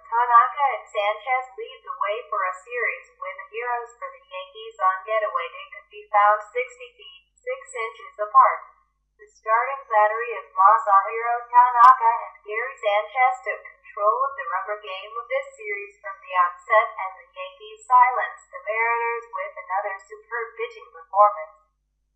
Tanaka and Sanchez lead the way for a series when the heroes for the Yankees on getaway day could be found 60 feet, 6 inches apart. The starting battery of Masahiro Tanaka and Gary Sanchez took control of the rubber game of this series from the outset, and the Yankees silenced the Mariners with another superb pitching performance.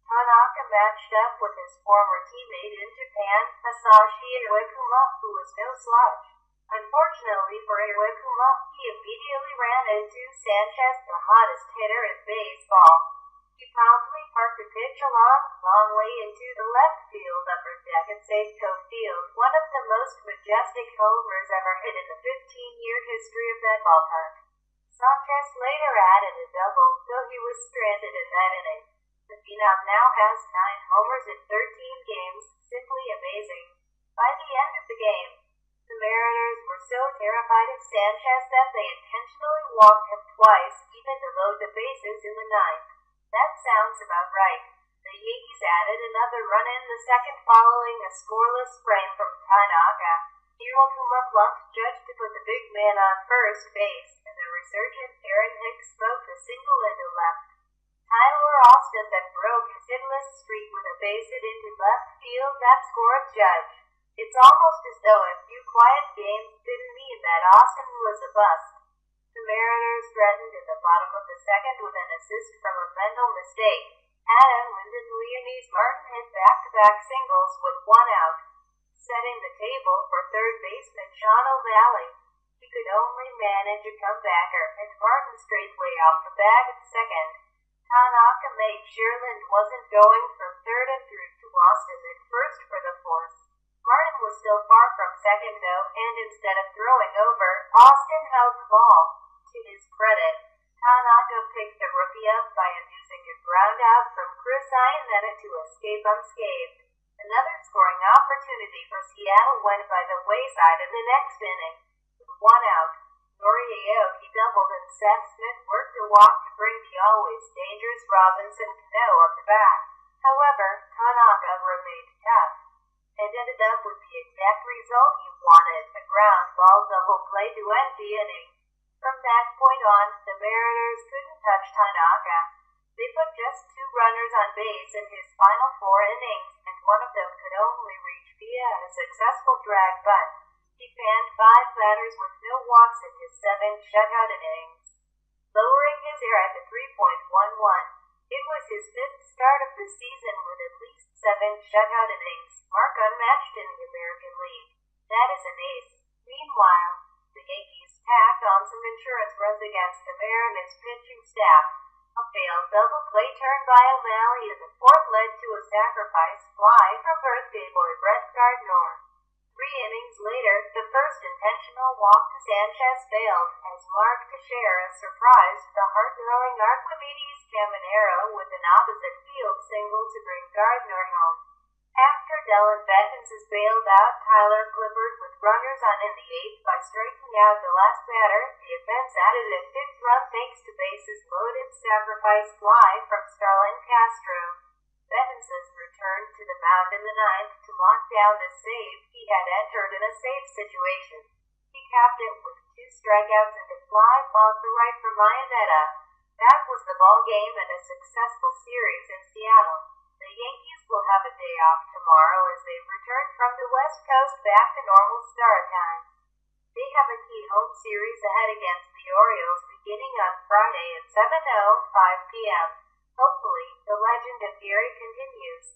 Tanaka matched up with his former teammate in Japan, Masashi Iwakuma, who was no slouch. Unfortunately for Iwakuma, he immediately ran into Sanchez, the hottest hitter in baseball. He promptly parked the pitch a long way into the left field upper deck at Safeco Field, one of the most majestic homers ever hit in the 15-year history of that ballpark. Sanchez later added a double, though he was stranded in that inning. The Phenom now has 9 homers in 13 games, simply amazing. By the end of the game, the Mariners were so terrified of Sanchez that they intentionally walked him twice, even to load the bases in the 9th. That sounds about right. The Yankees added another run in the second following a scoreless frame from Tanaka. Iwakuma plunked Judge to put the big man on first base, and the resurgent Aaron Hicks smoked a single into left. Tyler Austin then broke his hitless streak with a base hit into left field that scored Judge. It's almost as though a few quiet games didn't mean that Austin was a bust. The Mariners threatened in the bottom of the second with an assist from a mental mistake. Adam Linden Leonese Martin hit back-to-back singles with 1 out, setting the table for third baseman Sean O'Malley. He could only manage a comebacker, and Martin strayed way off the bag at second. Tanaka made sure Lind wasn't going from third and threw to Austin at first for the fourth. Martin was still far from second though, and instead of throwing over, Austin held the ball. To his credit, Tanaka picked the rookie up by inducing a ground out from Chris Iannetta to escape unscathed. Another scoring opportunity for Seattle went by the wayside in the next inning. With 1 out, Noriaoki doubled and Seth Smith worked a walk to bring the always dangerous Robinson Cano up the bat. However, Tanaka remained tough and ended up with the exact result he wanted, a ground ball double play to end the inning. From that point on, the Mariners couldn't touch Tanaka. They put just 2 runners on base in his final 4 innings, and one of them could only reach via a successful drag bunt. He fanned 5 batters with no walks in his 7 shutout innings, lowering his ERA to 3.11. It was his 5th start of the season with at least 7 shutout innings, mark unmatched in the American League. That is an ace. Meanwhile, the Yankees tacked on some insurance runs against the Mariners pitching staff. A failed double play turn by O'Malley in the 4th led to a sacrifice fly from birthday boy Brett Gardner. 3 innings later, the first intentional walk to Sanchez failed, as Mark Teixeira surprised the hard-throwing Archimedes Caminero with an opposite field single to bring Gardner home. After Dellin Bettens is bailed out, Tyler Clippard with runners on in the 8th by striking out the last batter. The offense added a 5th run thanks to bases-loaded sacrifice fly from Starlin Castro. Bettens returned to the mound in the 9th to lock down the save. He had entered in a safe situation. He capped it with 2 strikeouts and a fly ball to right from Iannetta. That was the ball game and a successful series in Seattle. The Yankees will have a day off tomorrow as they return from the West Coast back to normal start time. They have a key home series ahead against the Orioles beginning on Friday at 7:05 p.m. Hopefully, the legend of Gary continues.